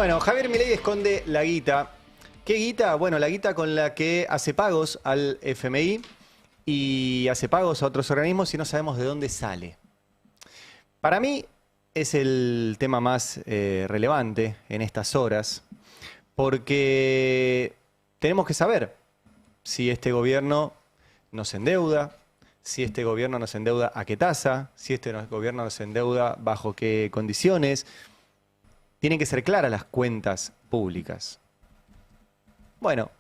Bueno, Javier Milei esconde la guita. ¿Qué guita? Bueno, la guita con la que hace pagos al FMI y hace pagos a otros organismos y no sabemos de dónde sale. Para mí es el tema más relevante en estas horas, porque tenemos que saber si este gobierno nos endeuda, si este gobierno nos endeuda a qué tasa, si este gobierno nos endeuda bajo qué condiciones. Tienen que ser claras las cuentas públicas. Bueno,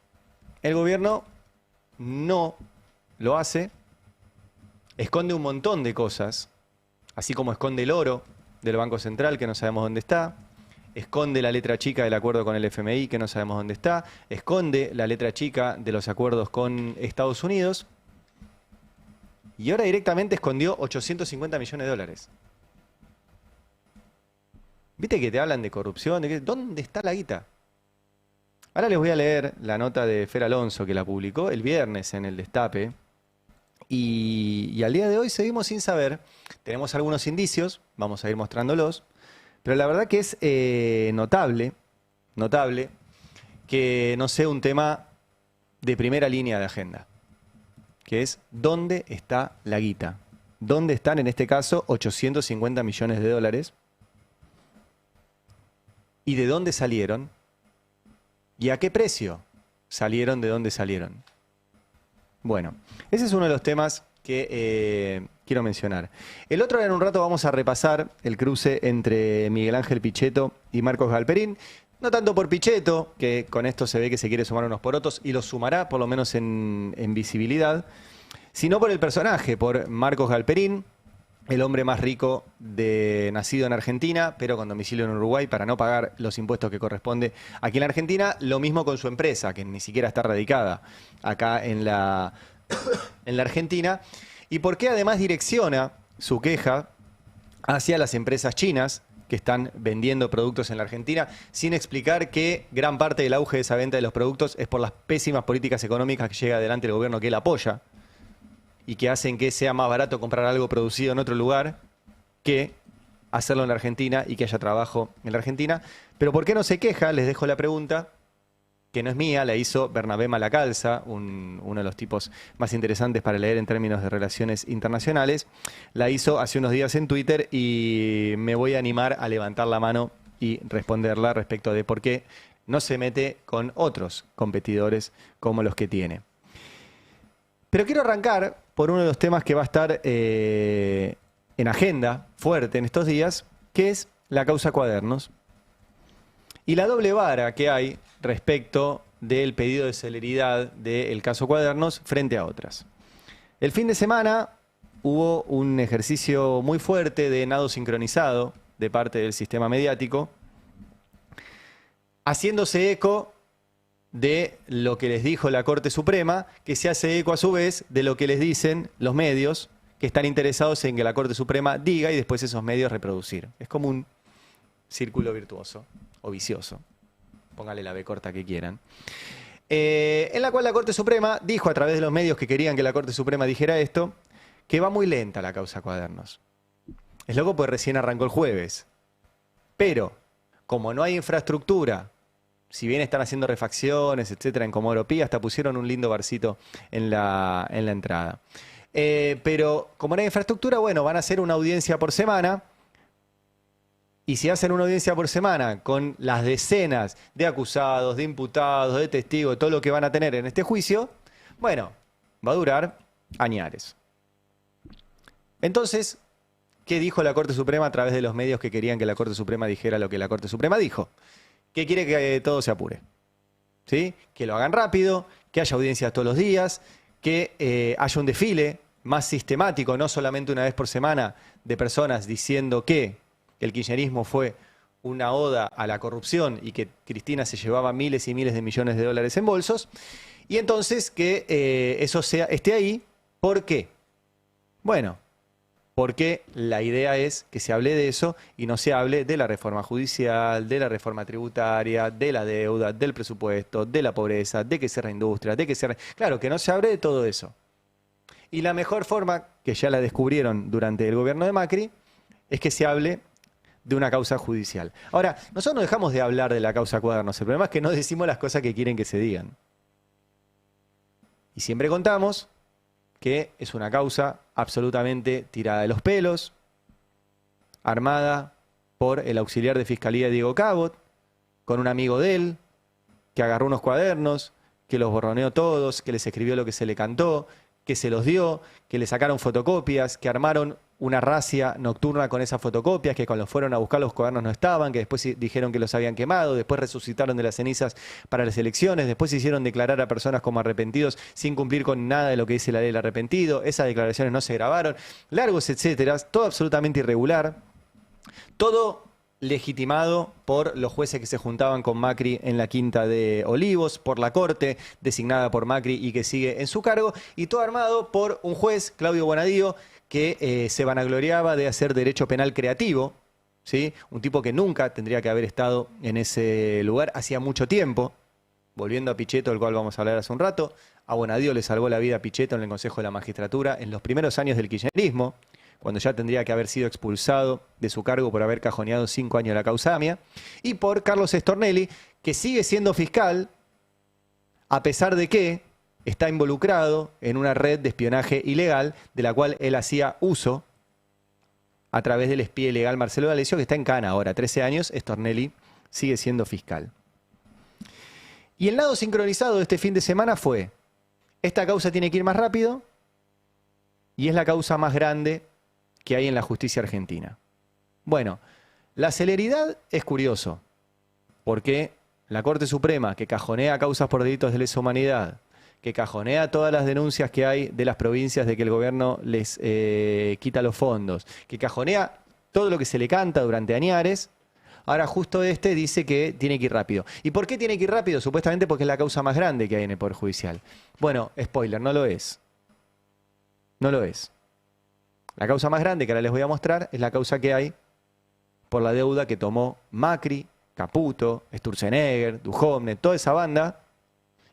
el gobierno no lo hace, esconde un montón de cosas, así como esconde el oro del Banco Central, que no sabemos dónde está, esconde la letra chica del acuerdo con el FMI, que no sabemos dónde está, esconde la letra chica de los acuerdos con Estados Unidos, y ahora directamente escondió 850 millones de dólares. ¿Viste que te hablan de corrupción? ¿Dónde está la guita? Ahora les voy a leer la nota de Fer Alonso, que la publicó el viernes en el Destape. Y al día de hoy seguimos sin saber. Tenemos algunos indicios, vamos a ir mostrándolos. Pero la verdad que es notable que no sea un tema de primera línea de agenda. Que es ¿dónde está la guita? ¿Dónde están en este caso 850 millones de dólares? ¿Y de dónde salieron? ¿Y a qué precio salieron de dónde salieron? Bueno, ese es uno de los temas que quiero mencionar. El otro, en un rato vamos a repasar el cruce entre Miguel Ángel Pichetto y Marcos Galperín. No tanto por Pichetto, que con esto se ve que se quiere sumar unos porotos y los sumará por lo menos en visibilidad, sino por el personaje, por Marcos Galperín, el hombre más rico nacido en Argentina, pero con domicilio en Uruguay para no pagar los impuestos que corresponde aquí en Argentina. Lo mismo con su empresa, que ni siquiera está radicada acá en la Argentina. ¿Y por qué además direcciona su queja hacia las empresas chinas que están vendiendo productos en la Argentina, sin explicar que gran parte del auge de esa venta de los productos es por las pésimas políticas económicas que lleva adelante el gobierno que él apoya? Y que hacen que sea más barato comprar algo producido en otro lugar que hacerlo en la Argentina y que haya trabajo en la Argentina. Pero ¿por qué no se queja? Les dejo la pregunta, que no es mía, la hizo Bernabé Malacalza, uno de los tipos más interesantes para leer en términos de relaciones internacionales. La hizo hace unos días en Twitter y me voy a animar a levantar la mano y responderla respecto de por qué no se mete con otros competidores como los que tiene. Pero quiero arrancar por uno de los temas que va a estar en agenda fuerte en estos días, que es la causa Cuadernos y la doble vara que hay respecto del pedido de celeridad del caso Cuadernos frente a otras. El fin de semana hubo un ejercicio muy fuerte de nado sincronizado de parte del sistema mediático, haciéndose eco de lo que les dijo la Corte Suprema, que se hace eco a su vez de lo que les dicen los medios que están interesados en que la Corte Suprema diga y después esos medios reproducir. Es como un círculo virtuoso o vicioso. Póngale la B corta que quieran. En la cual la Corte Suprema dijo a través de los medios que querían que la Corte Suprema dijera esto, que va muy lenta la causa Cuadernos. Es loco porque recién arrancó el jueves. Pero, como no hay infraestructura, si bien están haciendo refacciones, etcétera, en Comodoro Pi, hasta pusieron un lindo barcito en la entrada. Pero como no hay infraestructura, bueno, van a hacer una audiencia por semana. Y si hacen una audiencia por semana con las decenas de acusados, de imputados, de testigos, todo lo que van a tener en este juicio, bueno, va a durar añares. Entonces, ¿qué dijo la Corte Suprema a través de los medios que querían que la Corte Suprema dijera lo que la Corte Suprema dijo? Que quiere que todo se apure, ¿sí? Que lo hagan rápido, que haya audiencias todos los días, que haya un desfile más sistemático, no solamente una vez por semana, de personas diciendo que el kirchnerismo fue una oda a la corrupción y que Cristina se llevaba miles y miles de millones de dólares en bolsos. Y entonces que eso esté ahí. ¿Por qué? Bueno, porque la idea es que se hable de eso y no se hable de la reforma judicial, de la reforma tributaria, de la deuda, del presupuesto, de la pobreza, de que cierra industria, de que cierra... Claro, que no se hable de todo eso. Y la mejor forma, que ya la descubrieron durante el gobierno de Macri, es que se hable de una causa judicial. Ahora, nosotros no dejamos de hablar de la causa Cuadernos, el problema es que no decimos las cosas que quieren que se digan. Y siempre contamos que es una causa absolutamente tirada de los pelos, armada por el auxiliar de Fiscalía Diego Cabot, con un amigo de él, que agarró unos cuadernos, que los borroneó todos, que les escribió lo que se le cantó, que se los dio, que le sacaron fotocopias, que armaron una racia nocturna con esas fotocopias, que cuando fueron a buscar los cuadernos no estaban, que después dijeron que los habían quemado, después resucitaron de las cenizas para las elecciones, después hicieron declarar a personas como arrepentidos sin cumplir con nada de lo que dice la ley del arrepentido, esas declaraciones no se grabaron, largos etcétera, todo absolutamente irregular, todo legitimado por los jueces que se juntaban con Macri en la Quinta de Olivos, por la Corte, designada por Macri y que sigue en su cargo, y todo armado por un juez, Claudio Bonadío, que se vanagloriaba de hacer derecho penal creativo, ¿sí? Un tipo que nunca tendría que haber estado en ese lugar hacía mucho tiempo. Volviendo a Pichetto, del cual vamos a hablar hace un rato, a Bonadío le salvó la vida a Pichetto en el Consejo de la Magistratura en los primeros años del kirchnerismo, cuando ya tendría que haber sido expulsado de su cargo por haber cajoneado 5 años la causa AMIA, y por Carlos Stornelli, que sigue siendo fiscal, a pesar de que está involucrado en una red de espionaje ilegal de la cual él hacía uso a través del espía ilegal Marcelo D'Alessio, que está en Cana ahora, 13 años, Stornelli sigue siendo fiscal. Y el lado sincronizado de este fin de semana fue, esta causa tiene que ir más rápido y es la causa más grande que hay en la justicia argentina. Bueno, la celeridad es curioso, porque la Corte Suprema, que cajonea causas por delitos de lesa humanidad, que cajonea todas las denuncias que hay de las provincias de que el gobierno les quita los fondos, que cajonea todo lo que se le canta durante añares, ahora justo este dice que tiene que ir rápido. ¿Y por qué tiene que ir rápido? Supuestamente porque es la causa más grande que hay en el Poder Judicial. Bueno, spoiler, no lo es. No lo es. La causa más grande que ahora les voy a mostrar es la causa que hay por la deuda que tomó Macri, Caputo, Sturzenegger, Duhovne, toda esa banda,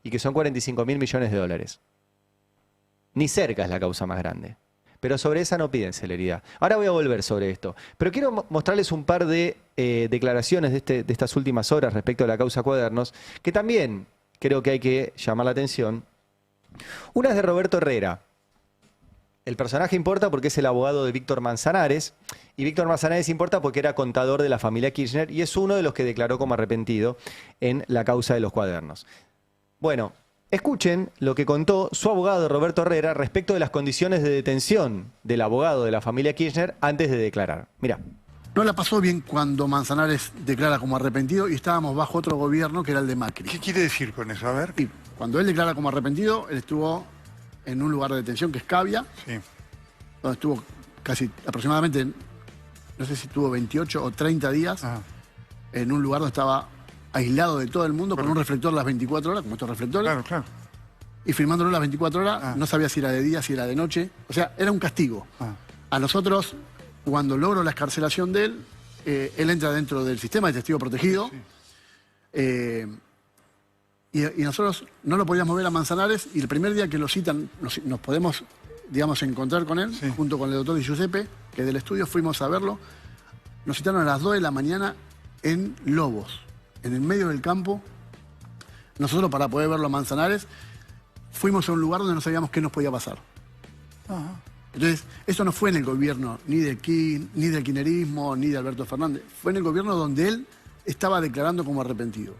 y que son 45.000 millones de dólares. Ni cerca es la causa más grande. Pero sobre esa no piden celeridad. Ahora voy a volver sobre esto. Pero quiero mostrarles un par de declaraciones de estas últimas horas respecto a la causa Cuadernos, que también creo que hay que llamar la atención. Una es de Roberto Herrera. El personaje importa porque es el abogado de Víctor Manzanares, y Víctor Manzanares importa porque era contador de la familia Kirchner y es uno de los que declaró como arrepentido en la causa de los Cuadernos. Bueno, escuchen lo que contó su abogado Roberto Herrera respecto de las condiciones de detención del abogado de la familia Kirchner antes de declarar. Mirá. No la pasó bien cuando Manzanares declara como arrepentido y estábamos bajo otro gobierno que era el de Macri. ¿Qué quiere decir con eso? A ver. Y cuando él declara como arrepentido, él estuvo en un lugar de detención que es Cavia, Sí. donde estuvo casi aproximadamente, no sé si estuvo 28 o 30 días, en un lugar donde estaba aislado de todo el mundo, con un reflector las 24 horas, como estos reflectores, Claro, claro. y filmándolo las 24 horas, no sabía si era de día, si era de noche, o sea, era un castigo. A nosotros, cuando logro la excarcelación de él, él entra dentro del sistema de testigo protegido, y nosotros no lo podíamos ver a Manzanares, y el primer día que lo citan, nos podemos, digamos, encontrar con él, junto con el doctor Di Giuseppe, que del estudio fuimos a verlo, nos citaron a las 2 de la mañana en Lobos, en el medio del campo. Nosotros, para poder verlo a Manzanares, fuimos a un lugar donde no sabíamos qué nos podía pasar. Entonces, eso no fue en el gobierno ni del kirchnerismo, ni de Alberto Fernández. Fue en el gobierno donde él estaba declarando como arrepentido.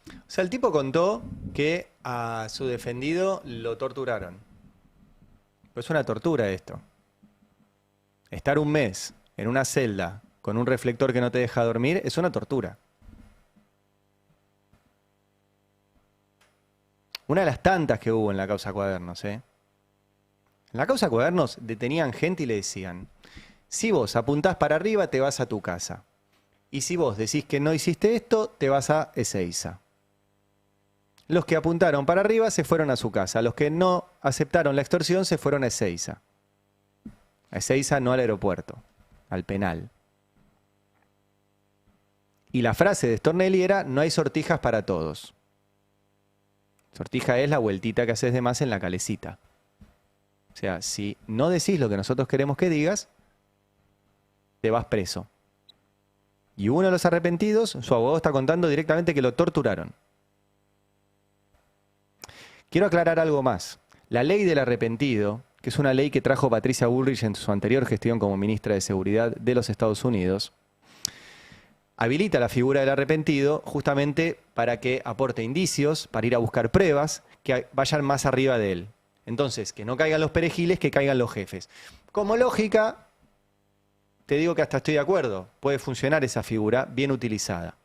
O sea, el tipo contó que a su defendido lo torturaron. Pero es una tortura esto. Estar un mes en una celda con un reflector que no te deja dormir es una tortura. Una de las tantas que hubo en la causa Cuadernos, ¿eh? En la causa Cuadernos detenían gente y le decían, si vos apuntás para arriba te vas a tu casa. Y si vos decís que no hiciste esto, te vas a Ezeiza. Los que apuntaron para arriba se fueron a su casa. Los que no aceptaron la extorsión se fueron a Ezeiza. A Ezeiza, no al aeropuerto, al penal. Y la frase de Stornelli era, no hay sortijas para todos. Sortija es la vueltita que haces de más en la calecita. O sea, si no decís lo que nosotros queremos que digas, te vas preso. Y uno de los arrepentidos, su abogado está contando directamente que lo torturaron. Quiero aclarar algo más. La ley del arrepentido, que es una ley que trajo Patricia Bullrich en su anterior gestión como ministra de Seguridad de los Estados Unidos, habilita la figura del arrepentido justamente para que aporte indicios, para ir a buscar pruebas que vayan más arriba de él. Entonces, que no caigan los perejiles, que caigan los jefes. Como lógica, te digo que hasta estoy de acuerdo. Puede funcionar esa figura bien utilizada.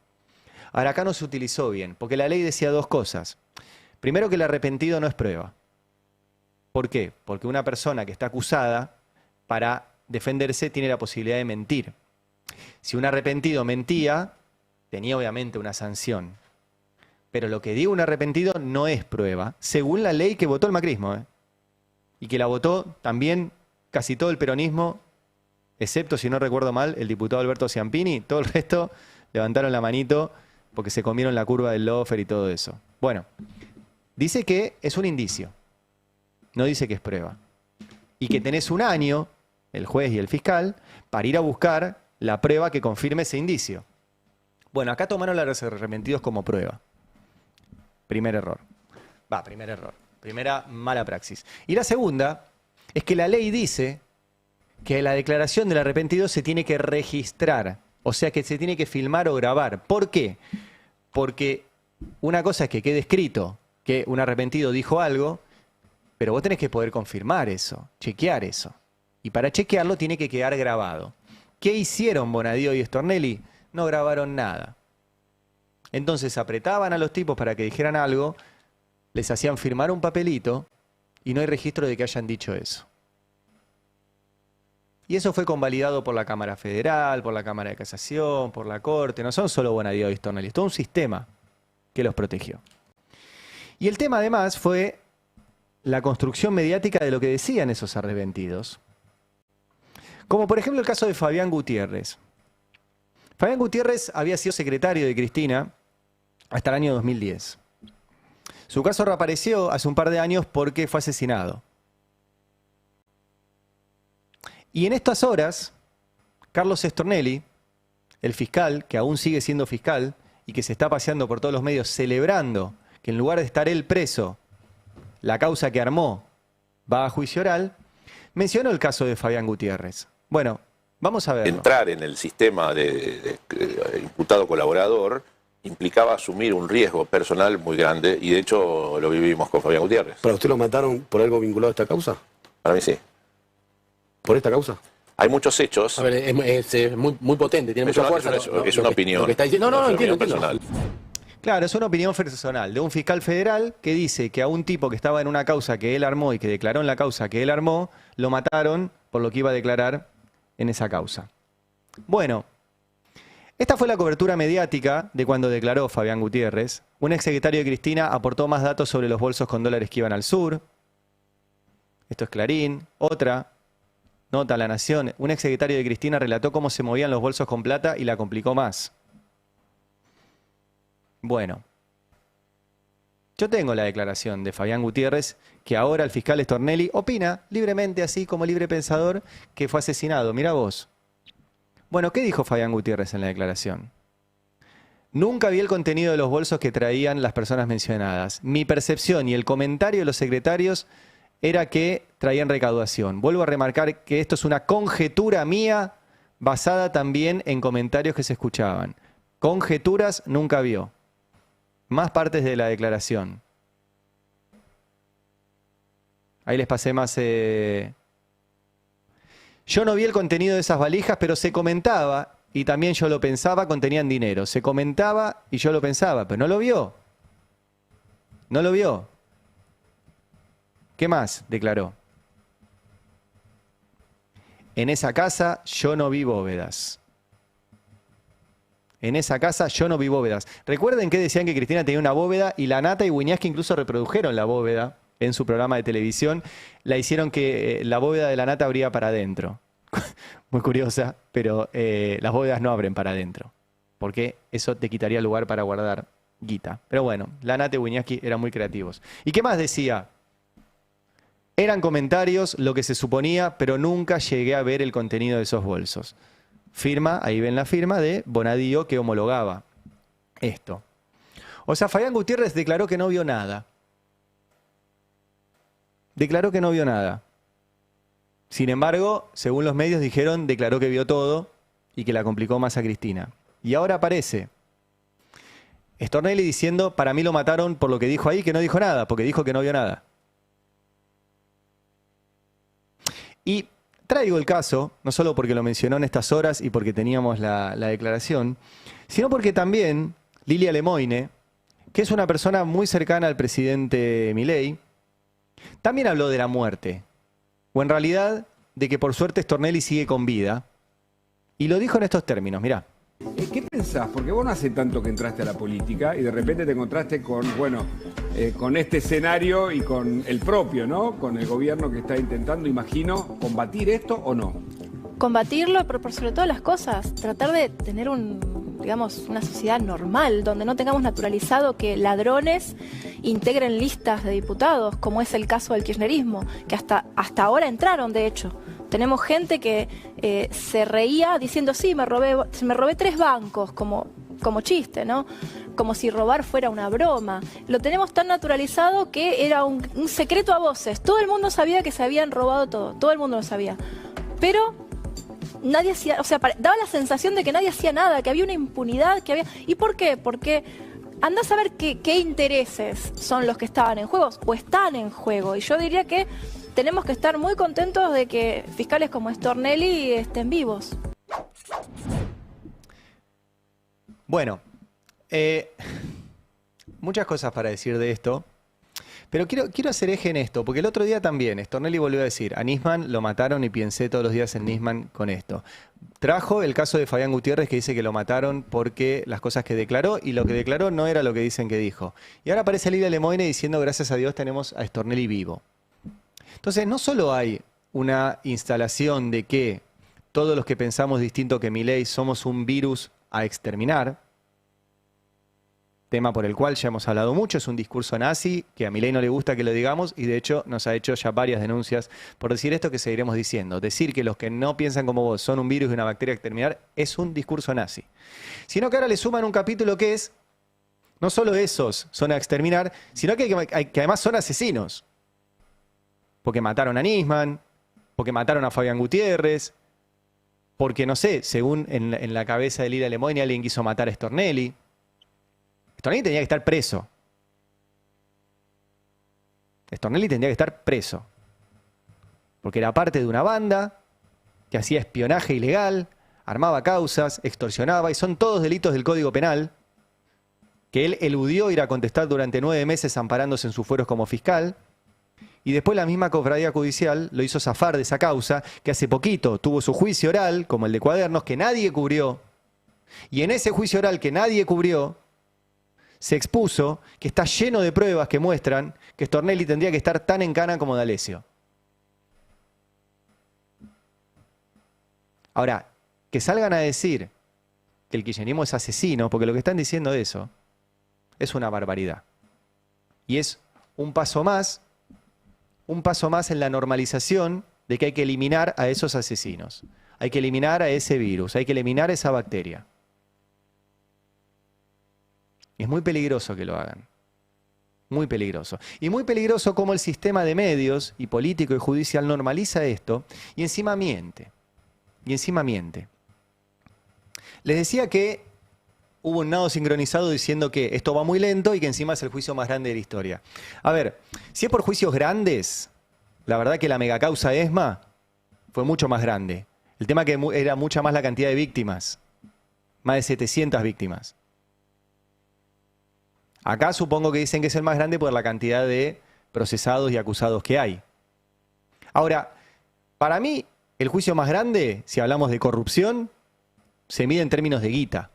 Ahora, acá no se utilizó bien, porque la ley decía dos cosas. Primero, que el arrepentido no es prueba. ¿Por qué? Porque una persona que está acusada, para defenderse, tiene la posibilidad de mentir. Si un arrepentido mentía, tenía obviamente una sanción. Pero lo que diga un arrepentido no es prueba, según la ley que votó el macrismo, ¿eh? Y que la votó también casi todo el peronismo, excepto, si no recuerdo mal, el diputado Alberto Ciampini. Todo el resto levantaron la manito porque se comieron la curva del lofer y todo eso. Bueno, dice que es un indicio, no dice que es prueba. Y que tenés un año, el juez y el fiscal, para ir a buscar la prueba que confirme ese indicio. Bueno, acá tomaron a los arrepentidos como prueba. Primer error. Primer error. Primera mala praxis. Y la segunda es que la ley dice que la declaración del arrepentido se tiene que registrar. O sea que se tiene que filmar o grabar. ¿Por qué? Porque una cosa es que quede escrito que un arrepentido dijo algo, pero vos tenés que poder confirmar eso, chequear eso. Y para chequearlo tiene que quedar grabado. ¿Qué hicieron Bonadío y Stornelli? No grabaron nada. Entonces apretaban a los tipos para que dijeran algo, les hacían firmar un papelito y no hay registro de que hayan dicho eso. Y eso fue convalidado por la Cámara Federal, por la Cámara de Casación, por la Corte. No son solo Bonadío y Stornelli, es todo un sistema que los protegió. Y el tema además fue la construcción mediática de lo que decían esos arrepentidos. Como por ejemplo el caso de Fabián Gutiérrez. Fabián Gutiérrez había sido secretario de Cristina hasta el año 2010. Su caso reapareció hace un par de años porque fue asesinado. Y en estas horas, Carlos Stornelli, el fiscal, que aún sigue siendo fiscal y que se está paseando por todos los medios celebrando que en lugar de estar él preso, la causa que armó va a juicio oral, mencionó el caso de Fabián Gutiérrez. Bueno, vamos a verlo. Entrar en el sistema de imputado colaborador implicaba asumir un riesgo personal muy grande y de hecho lo vivimos con Fabián Gutiérrez. ¿Para usted lo mataron por algo vinculado a esta causa? Para mí sí. ¿Por esta causa? Hay muchos hechos. A ver, es muy potente, tiene mucha fuerza. Es una opinión. Lo que está diciendo, no, entiendo. Personal. Claro, es una opinión personal de un fiscal federal que dice que a un tipo que estaba en una causa que él armó y que declaró en la causa que él armó, lo mataron por lo que iba a declarar en esa causa. Bueno, esta fue la cobertura mediática de cuando declaró Fabián Gutiérrez. Un exsecretario de Cristina aportó más datos sobre los bolsos con dólares que iban al sur. Esto es Clarín. Otra nota, La Nación. Un exsecretario de Cristina relató cómo se movían los bolsos con plata y la complicó más. Bueno, yo tengo la declaración de Fabián Gutiérrez, que ahora el fiscal Stornelli opina libremente, así como libre pensador, que fue asesinado. Mirá vos. Bueno, ¿qué dijo Fabián Gutiérrez en la declaración? Nunca vi el contenido de los bolsos que traían las personas mencionadas. Mi percepción y el comentario de los secretarios era que traían recaudación. Vuelvo a remarcar que esto es una conjetura mía basada también en comentarios que se escuchaban. Conjeturas nunca vio. Más partes de la declaración. Ahí les pasé más. Yo no vi el contenido de esas valijas, pero se comentaba, y también yo lo pensaba, contenían dinero. Se comentaba y yo lo pensaba, pero no lo vio. No lo vio. ¿Qué más declaró? En esa casa yo no vi bóvedas. En esa casa yo no vi bóvedas. Recuerden que decían que Cristina tenía una bóveda y la Nata y Wiñaski incluso reprodujeron la bóveda en su programa de televisión. La hicieron que la bóveda de la Nata abría para adentro. Muy curiosa, pero las bóvedas no abren para adentro. Porque eso te quitaría lugar para guardar guita. Pero bueno, la Nata y Wiñaski eran muy creativos. ¿Y qué más decía? Eran comentarios, lo que se suponía, pero nunca llegué a ver el contenido de esos bolsos. firma, ahí ven la firma de Bonadío que homologaba esto. O sea, Fabián Gutiérrez declaró que no vio nada. Declaró que no vio nada. Sin embargo, según los medios dijeron, declaró que vio todo y que la complicó más a Cristina. Y ahora aparece Stornelli diciendo, para mí lo mataron por lo que dijo ahí, que no dijo nada, porque dijo que no vio nada. Y traigo el caso, no solo porque lo mencionó en estas horas y porque teníamos la declaración, sino porque también Lilia Lemoine, que es una persona muy cercana al presidente Milei, también habló de la muerte, o en realidad de que por suerte Stornelli sigue con vida, y lo dijo en estos términos, mirá. ¿Qué pensás? Porque vos no hace tanto que entraste a la política y de repente te encontraste con, bueno, con este escenario y con el propio, ¿no? Con el gobierno que está intentando, imagino, combatir esto o no. Combatirlo, pero por sobre todas las cosas, tratar de tener digamos, una sociedad normal, donde no tengamos naturalizado que ladrones integren listas de diputados, como es el caso del kirchnerismo, que hasta ahora entraron, de hecho. Tenemos gente que se reía diciendo, sí, me robé 3 bancos, como chiste, ¿no? Como si robar fuera una broma. Lo tenemos tan naturalizado que era un secreto a voces. Todo el mundo sabía que se habían robado todo el mundo lo sabía. Pero nadie hacía, o sea, daba la sensación de que nadie hacía nada, que había una impunidad, que había... ¿Y por qué? Porque andá a saber qué intereses son los que estaban en juego, o están en juego. Y yo diría que tenemos que estar muy contentos de que fiscales como Stornelli estén vivos. Bueno, muchas cosas para decir de esto, pero quiero hacer eje en esto, porque el otro día también Stornelli volvió a decir, a Nisman lo mataron y pensé todos los días en Nisman con esto. Trajo el caso de Fabián Gutiérrez que dice que lo mataron porque las cosas que declaró y lo que declaró no era lo que dicen que dijo. Y ahora aparece Lilia Lemoine diciendo, gracias a Dios tenemos a Stornelli vivo. Entonces, no solo hay una instalación de que todos los que pensamos distinto que Milei somos un virus a exterminar, tema por el cual ya hemos hablado mucho, es un discurso nazi, que a Milei no le gusta que lo digamos, y de hecho nos ha hecho ya varias denuncias por decir esto que seguiremos diciendo. Decir que los que no piensan como vos son un virus y una bacteria a exterminar es un discurso nazi. Sino que ahora le suman un capítulo que es, no solo esos son a exterminar, sino que además son asesinos. Porque mataron a Nisman, porque mataron a Fabián Gutiérrez, porque, no sé, según en la cabeza de Lilia Lemoine alguien quiso matar a Stornelli. Stornelli tenía que estar preso. Stornelli tendría que estar preso. Porque era parte de una banda que hacía espionaje ilegal, armaba causas, extorsionaba, y son todos delitos del Código Penal, que él eludió ir a contestar durante 9 meses amparándose en sus fueros como fiscal. Y después la misma cofradía judicial lo hizo zafar de esa causa, que hace poquito tuvo su juicio oral, como el de Cuadernos, que nadie cubrió. Y en ese juicio oral que nadie cubrió, se expuso que está lleno de pruebas que muestran que Stornelli tendría que estar tan en cana como D'Alessio. Ahora, que salgan a decir que el kirchnerismo es asesino, porque lo que están diciendo de eso es una barbaridad. Y es un paso más en la normalización de que hay que eliminar a esos asesinos. Hay que eliminar a ese virus, hay que eliminar esa bacteria. Es muy peligroso que lo hagan. Muy peligroso. Y muy peligroso cómo el sistema de medios y político y judicial normaliza esto y encima miente. Y encima miente. Les decía que hubo un nado sincronizado diciendo que esto va muy lento y que encima es el juicio más grande de la historia. A ver, si es por juicios grandes, la verdad que la megacausa ESMA fue mucho más grande. El tema que era mucha más la cantidad de víctimas. Más de 700 víctimas. Acá supongo que dicen que es el más grande por la cantidad de procesados y acusados que hay. Ahora, para mí, el juicio más grande, si hablamos de corrupción, se mide en términos de guita.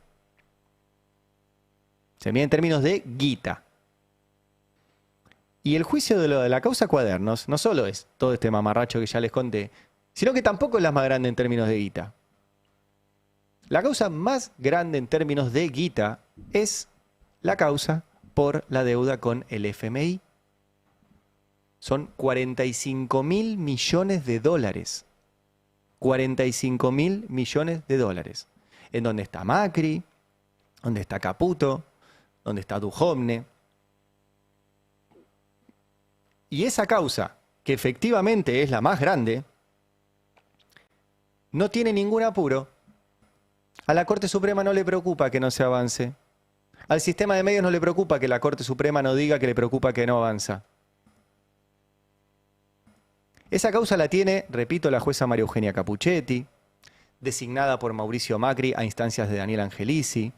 Se mide en términos de guita. Y el juicio de la causa Cuadernos no solo es todo este mamarracho que ya les conté, sino que tampoco es la más grande en términos de guita. La causa más grande en términos de guita es la causa por la deuda con el FMI. Son 45.000 millones de dólares. 45.000 millones de dólares. En donde está Macri, donde está Caputo, donde está Duhovne. Y esa causa, que efectivamente es la más grande, no tiene ningún apuro. A la Corte Suprema no le preocupa que no se avance. Al sistema de medios no le preocupa que la Corte Suprema no diga que le preocupa que no avanza. Esa causa la tiene, repito, la jueza María Eugenia Capuchetti, designada por Mauricio Macri a instancias de Daniel Angelici.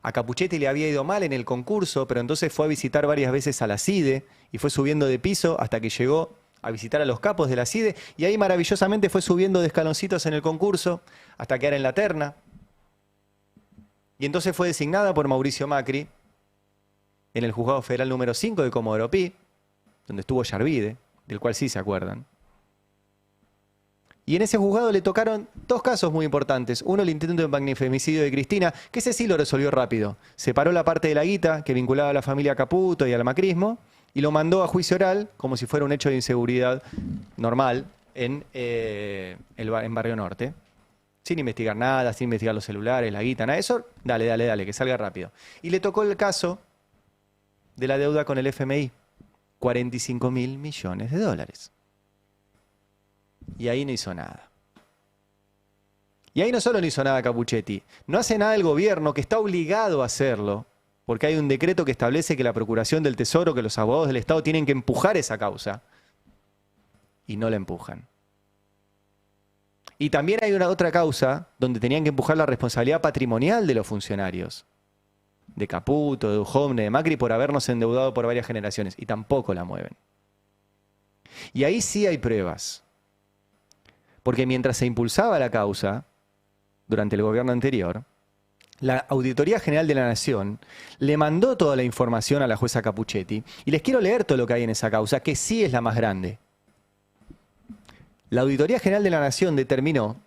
A Capuchetti le había ido mal en el concurso, pero entonces fue a visitar varias veces a la CIDE y fue subiendo de piso hasta que llegó a visitar a los capos de la CIDE y ahí maravillosamente fue subiendo de escaloncitos en el concurso hasta quedar en la terna. Y entonces fue designada por Mauricio Macri en el Juzgado Federal número 5 de Comodoro Pi, donde estuvo Yarvide, del cual sí se acuerdan. Y en ese juzgado le tocaron dos casos muy importantes. Uno, el intento de magnifemicidio de Cristina, que ese sí lo resolvió rápido. Separó la parte de la guita que vinculaba a la familia Caputo y al macrismo y lo mandó a juicio oral como si fuera un hecho de inseguridad normal en Barrio Norte. Sin investigar nada, sin investigar los celulares, la guita, nada de eso. Dale, que salga rápido. Y le tocó el caso de la deuda con el FMI. 45.000 millones de dólares. Y ahí no hizo nada. Y ahí no solo no hizo nada Capuchetti, no hace nada el gobierno, que está obligado a hacerlo, porque hay un decreto que establece que la Procuración del Tesoro, que los abogados del Estado tienen que empujar esa causa. Y no la empujan. Y también hay una otra causa donde tenían que empujar la responsabilidad patrimonial de los funcionarios. De Caputo, de Duhovne, de Macri, por habernos endeudado por varias generaciones. Y tampoco la mueven. Y ahí sí hay pruebas. Porque mientras se impulsaba la causa, durante el gobierno anterior, la Auditoría General de la Nación le mandó toda la información a la jueza Capuchetti. Y les quiero leer todo lo que hay en esa causa, que sí es la más grande. La Auditoría General de la Nación determinó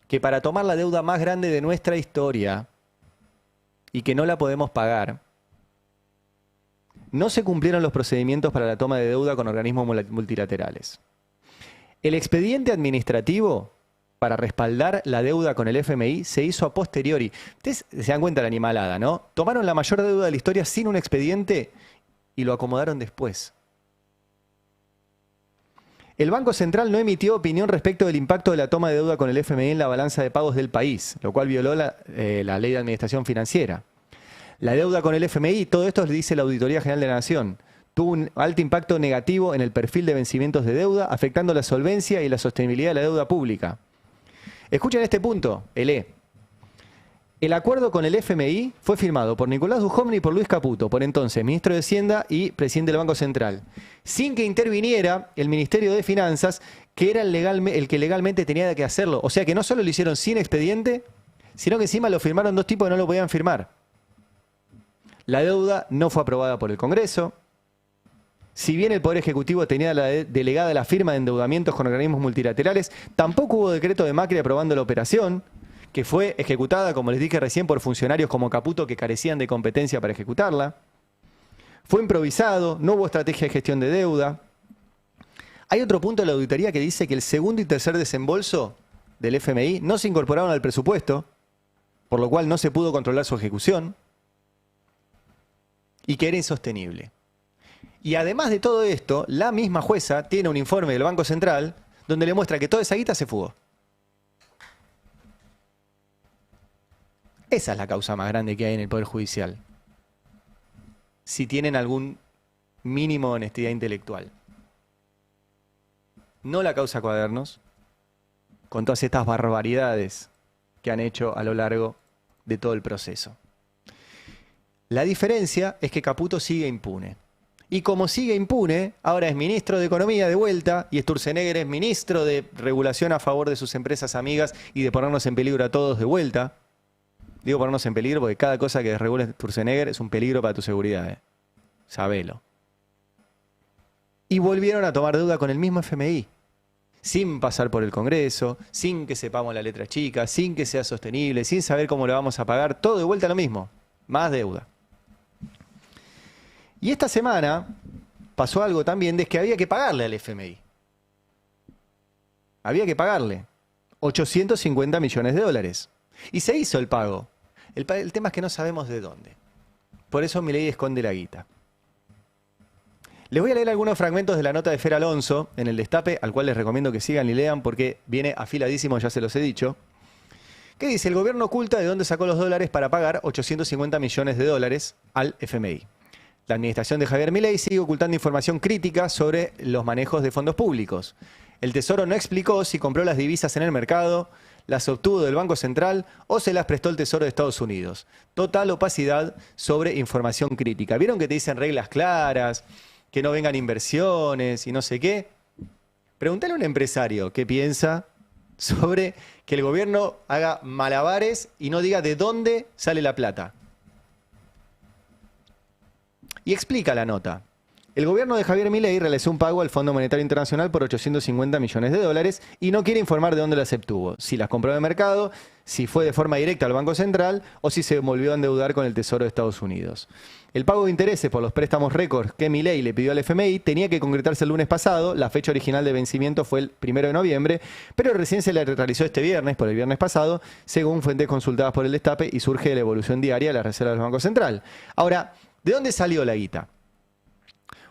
que para tomar la deuda más grande de nuestra historia y que no la podemos pagar, no se cumplieron los procedimientos para la toma de deuda con organismos multilaterales. El expediente administrativo para respaldar la deuda con el FMI se hizo a posteriori. Ustedes se dan cuenta de la animalada, ¿no? Tomaron la mayor deuda de la historia sin un expediente y lo acomodaron después. El Banco Central no emitió opinión respecto del impacto de la toma de deuda con el FMI en la balanza de pagos del país, lo cual violó la Ley de Administración Financiera. La deuda con el FMI, todo esto le dice la Auditoría General de la Nación, tuvo un alto impacto negativo en el perfil de vencimientos de deuda, afectando la solvencia y la sostenibilidad de la deuda pública. Escuchen este punto, el E. El acuerdo con el FMI fue firmado por Nicolás Duhovne y por Luis Caputo, por entonces ministro de Hacienda y presidente del Banco Central, sin que interviniera el Ministerio de Finanzas, que era el que legalmente tenía que hacerlo. O sea que no solo lo hicieron sin expediente, sino que encima lo firmaron dos tipos que no lo podían firmar. La deuda no fue aprobada por el Congreso. Si bien el Poder Ejecutivo tenía delegada la firma de endeudamientos con organismos multilaterales, tampoco hubo decreto de Macri aprobando la operación, que fue ejecutada, como les dije recién, por funcionarios como Caputo que carecían de competencia para ejecutarla. Fue improvisado, no hubo estrategia de gestión de deuda. Hay otro punto de la auditoría que dice que el segundo y tercer desembolso del FMI no se incorporaron al presupuesto, por lo cual no se pudo controlar su ejecución y que era insostenible. Y además de todo esto, la misma jueza tiene un informe del Banco Central donde le muestra que toda esa guita se fugó. Esa es la causa más grande que hay en el Poder Judicial. Si tienen algún mínimo de honestidad intelectual. No la causa Cuadernos, con todas estas barbaridades que han hecho a lo largo de todo el proceso. La diferencia es que Caputo sigue impune. Y como sigue impune, ahora es ministro de Economía de vuelta y Sturzenegger es ministro de Regulación a favor de sus empresas amigas y de ponernos en peligro a todos de vuelta. Digo ponernos en peligro porque cada cosa que desregule Sturzenegger es un peligro para tu seguridad. Sabelo. Y volvieron a tomar deuda con el mismo FMI. Sin pasar por el Congreso, sin que sepamos la letra chica, sin que sea sostenible, sin saber cómo lo vamos a pagar. Todo de vuelta lo mismo. Más deuda. Y esta semana pasó algo también de que había que pagarle al FMI. Había que pagarle. 850 millones de dólares. Y se hizo el pago. El tema es que no sabemos de dónde. Por eso Milei esconde la guita. Les voy a leer algunos fragmentos de la nota de Fer Alonso en el Destape, al cual les recomiendo que sigan y lean porque viene afiladísimo, ya se los he dicho. ¿Qué dice? El gobierno oculta de dónde sacó los dólares para pagar 850 millones de dólares al FMI. La administración de Javier Milei sigue ocultando información crítica sobre los manejos de fondos públicos. El Tesoro no explicó si compró las divisas en el mercado, las obtuvo del Banco Central o se las prestó el Tesoro de Estados Unidos. Total opacidad sobre información crítica. ¿Vieron que te dicen reglas claras, que no vengan inversiones y no sé qué? Pregúntale a un empresario qué piensa sobre que el gobierno haga malabares y no diga de dónde sale la plata. Y explica la nota. El gobierno de Javier Milei realizó un pago al Fondo Monetario Internacional por 850 millones de dólares y no quiere informar de dónde las obtuvo, si las compró en el mercado, si fue de forma directa al Banco Central o si se volvió a endeudar con el Tesoro de Estados Unidos. El pago de intereses por los préstamos récords que Milei le pidió al FMI tenía que concretarse el lunes pasado, la fecha original de vencimiento fue el 1 de noviembre, pero recién se le realizó este viernes, por el viernes pasado, según fuentes consultadas por el Destape y surge de la evolución diaria de la reserva del Banco Central. Ahora, ¿de dónde salió la guita?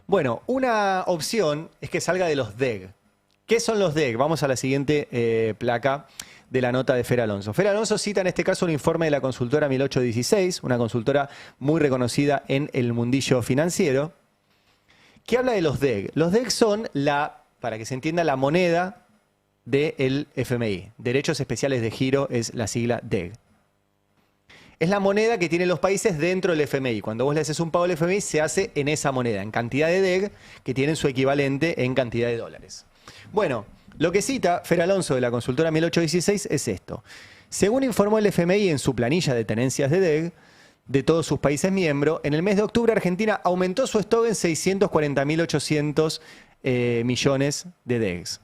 Bueno, una opción es que salga de los DEG. ¿Qué son los DEG? Vamos a la siguiente placa de la nota de Fer Alonso. Fer Alonso cita en este caso un informe de la consultora 1816, una consultora muy reconocida en el mundillo financiero, que habla de los DEG. Los DEG son para que se entienda, la moneda del FMI. Derechos Especiales de Giro es la sigla DEG. Es la moneda que tienen los países dentro del FMI. Cuando vos le haces un pago al FMI, se hace en esa moneda, en cantidad de DEG, que tienen su equivalente en cantidad de dólares. Bueno, lo que cita Fer Alonso de la consultora 1816 es esto. Según informó el FMI en su planilla de tenencias de DEG, de todos sus países miembros, en el mes de octubre Argentina aumentó su stock en 640.800 millones de DEGs,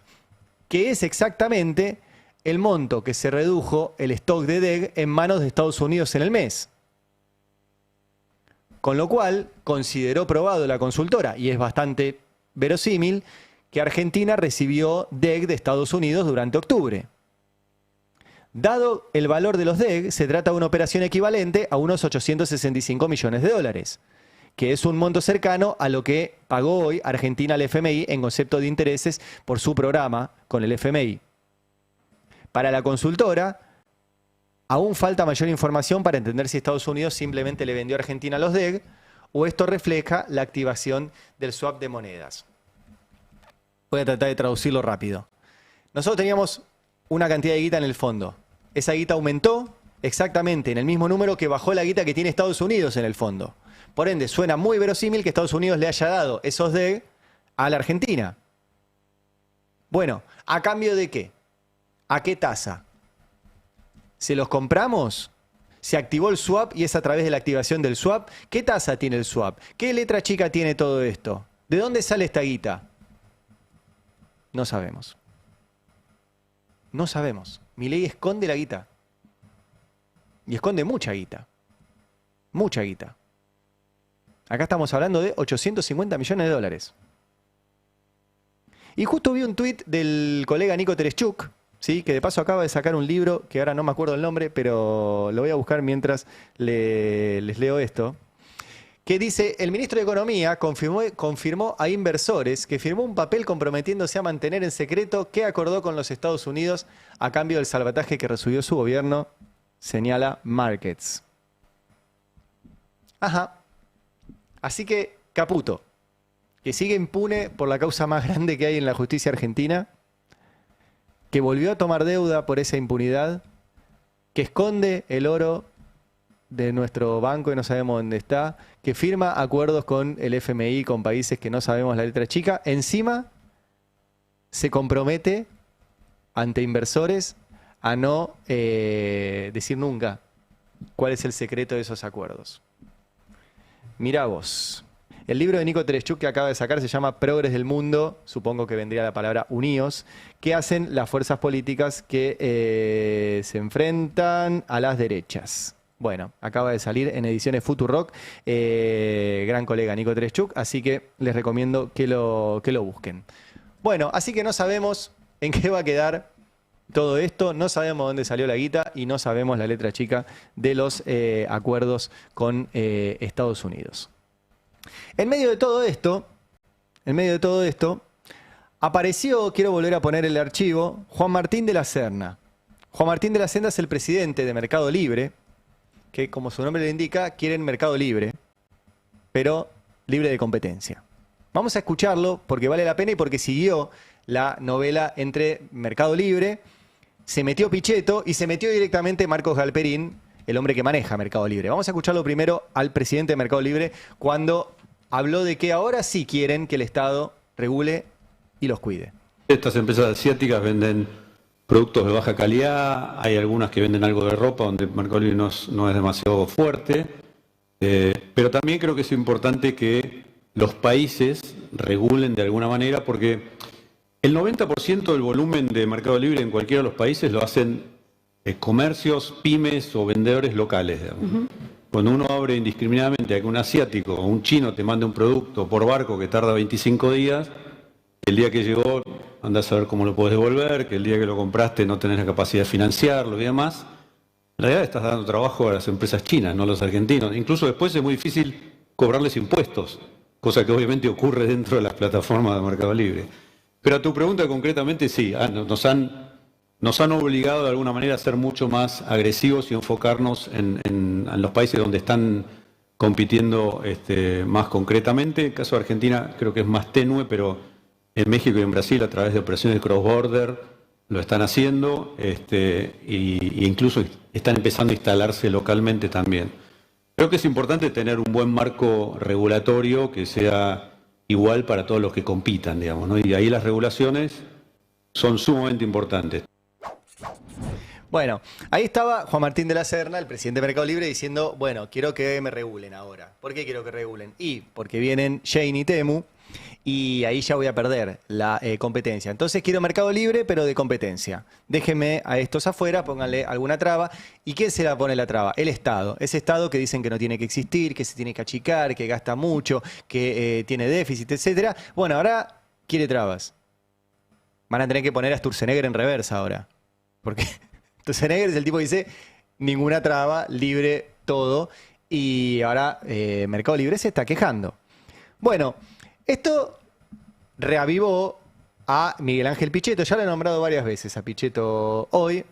que es exactamente el monto que se redujo el stock de DEG en manos de Estados Unidos en el mes. Con lo cual, consideró probado la consultora, y es bastante verosímil, que Argentina recibió DEG de Estados Unidos durante octubre. Dado el valor de los DEG, se trata de una operación equivalente a unos 865 millones de dólares, que es un monto cercano a lo que pagó hoy Argentina al FMI en concepto de intereses por su programa con el FMI. Para la consultora, aún falta mayor información para entender si Estados Unidos simplemente le vendió a Argentina los DEG o esto refleja la activación del swap de monedas. Voy a tratar de traducirlo rápido. Nosotros teníamos una cantidad de guita en el fondo. Esa guita aumentó exactamente en el mismo número que bajó la guita que tiene Estados Unidos en el fondo. Por ende, suena muy verosímil que Estados Unidos le haya dado esos DEG a la Argentina. Bueno, ¿a cambio de qué? ¿A qué tasa? ¿Se los compramos? ¿Se activó el swap y es a través de la activación del swap? ¿Qué tasa tiene el swap? ¿Qué letra chica tiene todo esto? ¿De dónde sale esta guita? No sabemos. No sabemos. Milei esconde la guita. Y esconde mucha guita. Mucha guita. Acá estamos hablando de 850 millones de dólares. Y justo vi un tuit del colega Nico Tereshchuk, ¿sí? Que de paso acaba de sacar un libro, que ahora no me acuerdo el nombre, pero lo voy a buscar mientras les leo esto, que dice, el ministro de Economía confirmó a inversores que firmó un papel comprometiéndose a mantener en secreto qué acordó con los Estados Unidos a cambio del salvataje que recibió su gobierno, señala Markets. Ajá. Así que, Caputo, que sigue impune por la causa más grande que hay en la justicia argentina, que volvió a tomar deuda por esa impunidad, que esconde el oro de nuestro banco y no sabemos dónde está, que firma acuerdos con el FMI, con países que no sabemos la letra chica, encima se compromete ante inversores a no decir nunca cuál es el secreto de esos acuerdos. Mirá vos. El libro de Nico Tereshchuk que acaba de sacar se llama Progres del Mundo, supongo que vendría la palabra Unidos, que hacen las fuerzas políticas que se enfrentan a las derechas. Bueno, acaba de salir en ediciones Futurock, gran colega Nico Tereshchuk, así que les recomiendo que lo busquen. Bueno, así que no sabemos en qué va a quedar todo esto, no sabemos dónde salió la guita y no sabemos la letra chica de los acuerdos con Estados Unidos. En medio de todo esto, apareció, quiero volver a poner el archivo, Juan Martín de la Serna. Juan Martín de la Serna es el presidente de Mercado Libre, que como su nombre le indica, quieren mercado libre, pero libre de competencia. Vamos a escucharlo porque vale la pena y porque siguió la novela entre Mercado Libre, se metió Pichetto y se metió directamente Marcos Galperín, el hombre que maneja Mercado Libre. Vamos a escucharlo primero al presidente de Mercado Libre cuando habló de que ahora sí quieren que el Estado regule y los cuide. Estas empresas asiáticas venden productos de baja calidad, hay algunas que venden algo de ropa donde Mercado Libre no es demasiado fuerte, pero también creo que es importante que los países regulen de alguna manera porque el 90% del volumen de Mercado Libre en cualquiera de los países lo hacen comercios, pymes o vendedores locales. Digamos. Cuando uno abre indiscriminadamente a que un asiático o un chino te mande un producto por barco que tarda 25 días, el día que llegó andás a ver cómo lo podés devolver, que el día que lo compraste no tenés la capacidad de financiarlo y demás, en realidad estás dando trabajo a las empresas chinas, no a los argentinos. Incluso después es muy difícil cobrarles impuestos, cosa que obviamente ocurre dentro de las plataformas de Mercado Libre. Pero a tu pregunta concretamente, sí, nos han obligado de alguna manera a ser mucho más agresivos y enfocarnos en los países donde están compitiendo más concretamente. En el caso de Argentina creo que es más tenue, pero en México y en Brasil a través de operaciones cross-border lo están haciendo y incluso están empezando a instalarse localmente también. Creo que es importante tener un buen marco regulatorio que sea igual para todos los que compitan, digamos, ¿no? Y ahí las regulaciones son sumamente importantes. Bueno, ahí estaba Juan Martín de la Serna, el presidente de Mercado Libre, diciendo, bueno, quiero que me regulen ahora. ¿Por qué quiero que regulen? Y porque vienen Shein y Temu, y ahí ya voy a perder la competencia. Entonces quiero Mercado Libre, pero de competencia. Déjenme a estos afuera, pónganle alguna traba. ¿Y quién se la pone la traba? El Estado. Ese Estado que dicen que no tiene que existir, que se tiene que achicar, que gasta mucho, que tiene déficit, etcétera. Bueno, ahora quiere trabas. Van a tener que poner a Sturzenegger en reversa ahora. Porque Sturzenegger es el tipo que dice ninguna traba, libre todo. Y ahora Mercado Libre se está quejando. Bueno, esto reavivó a Miguel Ángel Pichetto. Ya lo he nombrado varias veces a Pichetto hoy.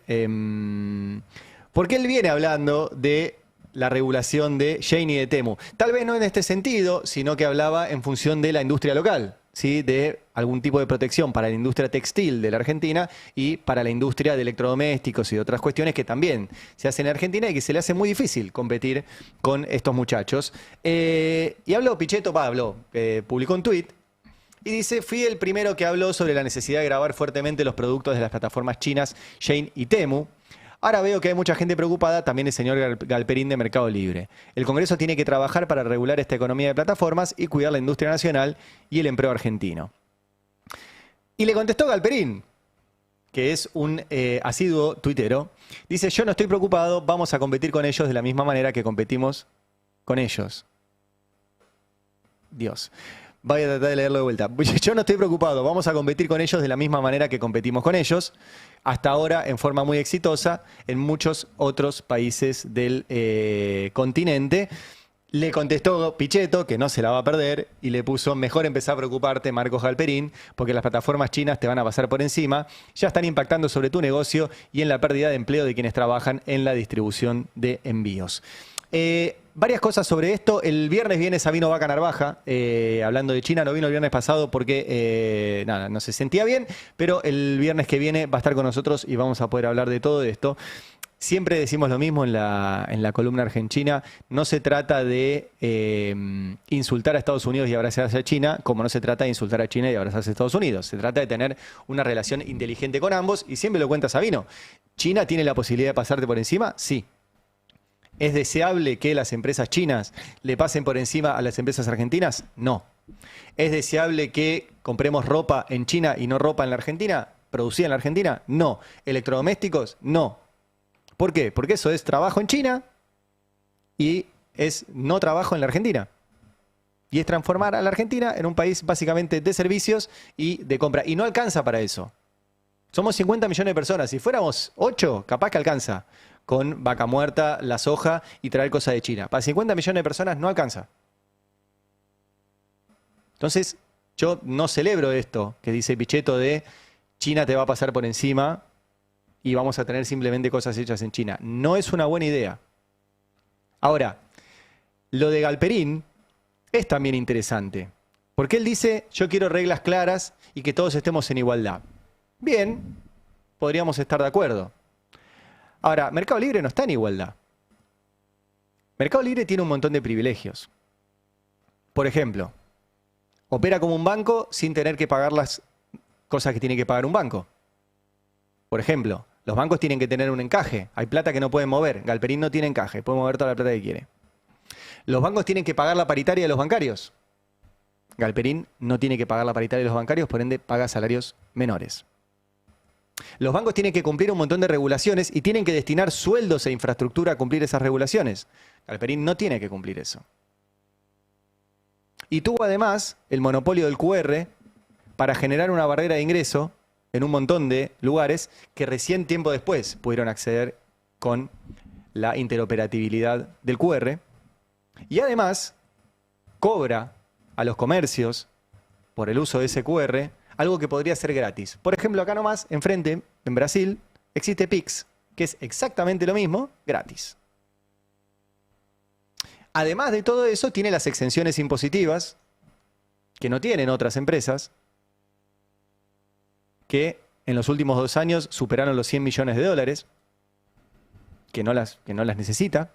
Porque él viene hablando de la regulación de Shein y de Temu. Tal vez no en este sentido, sino que hablaba en función de la industria local, ¿sí? De algún tipo de protección para la industria textil de la Argentina y para la industria de electrodomésticos y de otras cuestiones que también se hacen en Argentina y que se le hace muy difícil competir con estos muchachos. Y habló Pichetto, publicó un tuit y dice, fui el primero que habló sobre la necesidad de grabar fuertemente los productos de las plataformas chinas Shein y Temu. Ahora veo que hay mucha gente preocupada, también el señor Galperín de Mercado Libre. El Congreso tiene que trabajar para regular esta economía de plataformas y cuidar la industria nacional y el empleo argentino. Y le contestó Galperín, que es un asiduo tuitero. Dice, yo no estoy preocupado, vamos a competir con ellos de la misma manera que competimos con ellos. Dios. Voy a tratar de leerlo de vuelta. Yo no estoy preocupado, vamos a competir con ellos de la misma manera que competimos con ellos, hasta ahora en forma muy exitosa en muchos otros países del continente. Le contestó Pichetto, que no se la va a perder, y le puso, mejor empezar a preocuparte, Marcos Galperín, porque las plataformas chinas te van a pasar por encima, ya están impactando sobre tu negocio y en la pérdida de empleo de quienes trabajan en la distribución de envíos. Varias cosas sobre esto. El viernes viene Sabino Vaca Narvaja, hablando de China. No vino el viernes pasado porque no se sentía bien, pero el viernes que viene va a estar con nosotros y vamos a poder hablar de todo esto. Siempre decimos lo mismo en la columna argentina. No se trata de insultar a Estados Unidos y abrazarse a China, como no se trata de insultar a China y abrazarse a Estados Unidos. Se trata de tener una relación inteligente con ambos y siempre lo cuenta Sabino. ¿China tiene la posibilidad de pasarte por encima? Sí. ¿Es deseable que las empresas chinas le pasen por encima a las empresas argentinas? No. ¿Es deseable que compremos ropa en China y no ropa en la Argentina? ¿Producida en la Argentina? No. ¿Electrodomésticos? No. ¿Por qué? Porque eso es trabajo en China y es no trabajo en la Argentina. Y es transformar a la Argentina en un país básicamente de servicios y de compra. Y no alcanza para eso. Somos 50 millones de personas. Si fuéramos 8, capaz que alcanza. Con vaca muerta, la soja y traer cosas de China. Para 50 millones de personas no alcanza. Entonces, yo no celebro esto que dice Pichetto de China te va a pasar por encima y vamos a tener simplemente cosas hechas en China. No es una buena idea. Ahora, lo de Galperín es también interesante. Porque él dice, yo quiero reglas claras y que todos estemos en igualdad. Bien, podríamos estar de acuerdo. Ahora, Mercado Libre no está en igualdad. Mercado Libre tiene un montón de privilegios. Por ejemplo, opera como un banco sin tener que pagar las cosas que tiene que pagar un banco. Por ejemplo, los bancos tienen que tener un encaje. Hay plata que no pueden mover. Galperín no tiene encaje. Puede mover toda la plata que quiere. Los bancos tienen que pagar la paritaria de los bancarios. Galperín no tiene que pagar la paritaria de los bancarios, por ende paga salarios menores. Los bancos tienen que cumplir un montón de regulaciones y tienen que destinar sueldos e infraestructura a cumplir esas regulaciones. Galperín no tiene que cumplir eso. Y tuvo además el monopolio del QR para generar una barrera de ingreso en un montón de lugares que recién tiempo después pudieron acceder con la interoperabilidad del QR. Y además cobra a los comercios por el uso de ese QR algo que podría ser gratis. Por ejemplo, acá nomás, enfrente, en Brasil, existe Pix, que es exactamente lo mismo, gratis. Además de todo eso, tiene las exenciones impositivas que no tienen otras empresas, que en los últimos 2 años superaron los 100 millones de dólares, que no las necesita.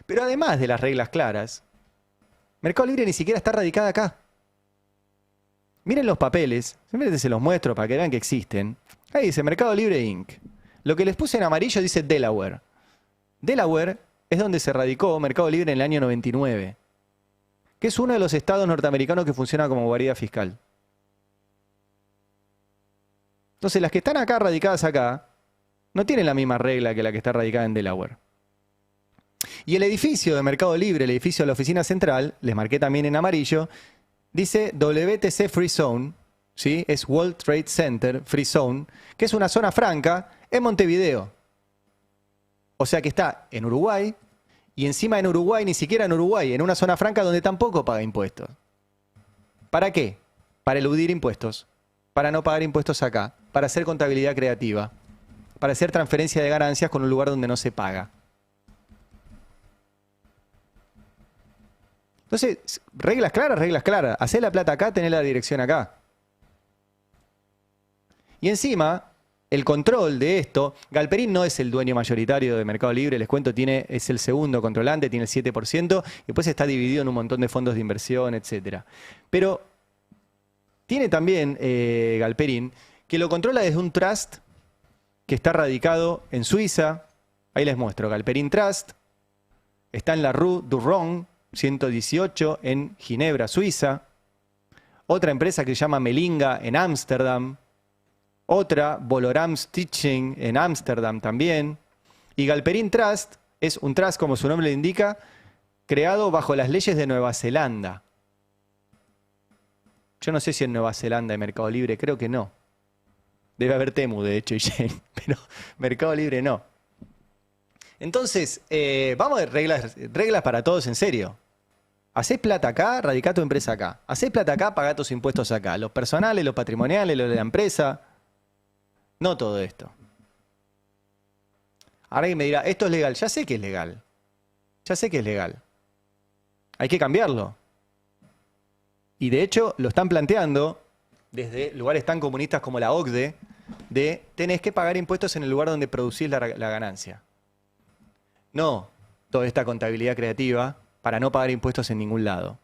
Pero además de las reglas claras, Mercado Libre ni siquiera está radicada acá. Miren los papeles, simplemente se los muestro para que vean que existen. Ahí dice Mercado Libre Inc. Lo que les puse en amarillo dice Delaware. Delaware es donde se radicó Mercado Libre en el año 99, que es uno de los estados norteamericanos que funciona como guarida fiscal. Entonces, las que están acá radicadas acá no tienen la misma regla que la que está radicada en Delaware. Y el edificio de Mercado Libre, el edificio de la oficina central, les marqué también en amarillo, dice WTC Free Zone, ¿sí? Es World Trade Center Free Zone, que es una zona franca en Montevideo. O sea que está en Uruguay, y encima en Uruguay, ni siquiera en Uruguay, en una zona franca donde tampoco paga impuestos. ¿Para qué? Para eludir impuestos, para no pagar impuestos acá, para hacer contabilidad creativa, para hacer transferencia de ganancias con un lugar donde no se paga. Entonces, reglas claras. Hacé la plata acá, tenés la dirección acá. Y encima, el control de esto, Galperín no es el dueño mayoritario de Mercado Libre, les cuento, es el segundo controlante, tiene el 7%, y después está dividido en un montón de fondos de inversión, etc. Pero tiene también Galperín, que lo controla desde un trust que está radicado en Suiza. Ahí les muestro, Galperín Trust, está en la Rue du Rhône, 118 en Ginebra, Suiza. Otra empresa que se llama Melinga en Ámsterdam. Otra, Boloram Stichting en Ámsterdam también. Y Galperín Trust es un trust, como su nombre le indica, creado bajo las leyes de Nueva Zelanda. Yo no sé si en Nueva Zelanda hay Mercado Libre, creo que no. Debe haber Temu, de hecho, y Jane, pero Mercado Libre no. Entonces, vamos a ver reglas para todos en serio. Hacés plata acá, radicá tu empresa acá. Hacés plata acá, pagá tus impuestos acá. Los personales, los patrimoniales, los de la empresa. No todo esto. Ahora alguien me dirá, esto es legal. Ya sé que es legal. Ya sé que es legal. Hay que cambiarlo. Y de hecho lo están planteando desde lugares tan comunistas como la OCDE, de tenés que pagar impuestos en el lugar donde producís la ganancia. No toda esta contabilidad creativa para no pagar impuestos en ningún lado.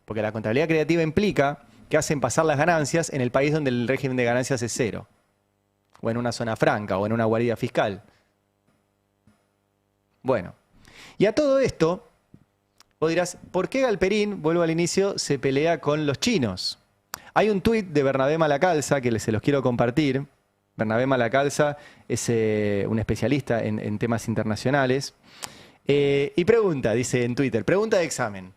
Porque la contabilidad creativa implica que hacen pasar las ganancias en el país donde el régimen de ganancias es cero. O en una zona franca, o en una guarida fiscal. Bueno, y a todo esto, vos dirás, ¿por qué Galperín, vuelvo al inicio, se pelea con los chinos? Hay un tuit de Bernabé Malacalza que se los quiero compartir. Bernabé Malacalza es un especialista en temas internacionales. Y pregunta, dice en Twitter, pregunta de examen.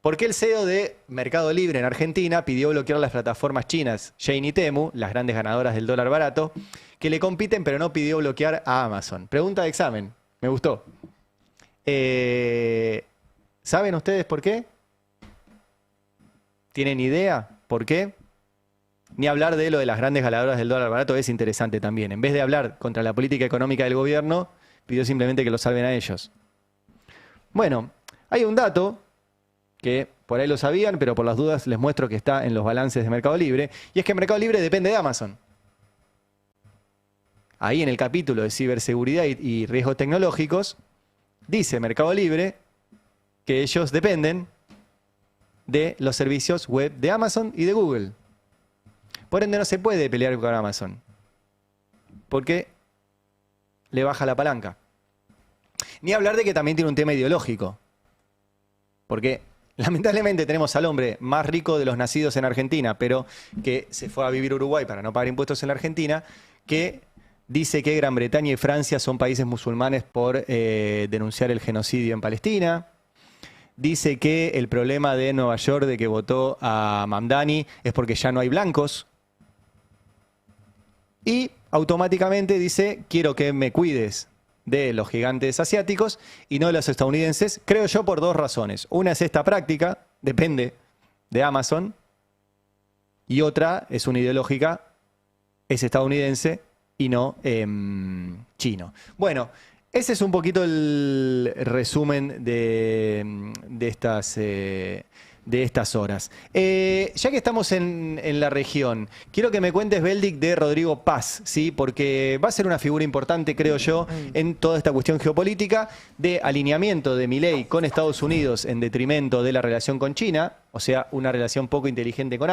¿Por qué el CEO de Mercado Libre en Argentina pidió bloquear las plataformas chinas Shein y Temu, las grandes ganadoras del dólar barato, que le compiten, pero no pidió bloquear a Amazon? Pregunta de examen. Me gustó. ¿Saben ustedes por qué? ¿Tienen idea por qué? Ni hablar de lo de las grandes ganadoras del dólar barato es interesante también. En vez de hablar contra la política económica del gobierno, pidió simplemente que lo salven a ellos. Bueno, hay un dato que por ahí lo sabían, pero por las dudas les muestro que está en los balances de Mercado Libre, y es que Mercado Libre depende de Amazon. Ahí en el capítulo de ciberseguridad y riesgos tecnológicos, dice Mercado Libre que ellos dependen de los servicios web de Amazon y de Google. Por ende no se puede pelear con Amazon, porque le baja la palanca. Ni hablar de que también tiene un tema ideológico, porque lamentablemente tenemos al hombre más rico de los nacidos en Argentina, pero que se fue a vivir a Uruguay para no pagar impuestos en la Argentina, que dice que Gran Bretaña y Francia son países musulmanes por denunciar el genocidio en Palestina. Dice que el problema de Nueva York de que votó a Mamdani es porque ya no hay blancos. Y automáticamente dice, quiero que me cuides de los gigantes asiáticos y no de los estadounidenses, creo yo por dos razones. Una es esta práctica, depende de Amazon, y otra es una ideológica, es estadounidense y no chino. Bueno, ese es un poquito el resumen de estas horas. Ya que estamos en la región, quiero que me cuentes, Beldic, de Rodrigo Paz, ¿sí? Porque va a ser una figura importante, creo yo, en toda esta cuestión geopolítica de alineamiento de Milei con Estados Unidos en detrimento de la relación con China, o sea, una relación poco inteligente con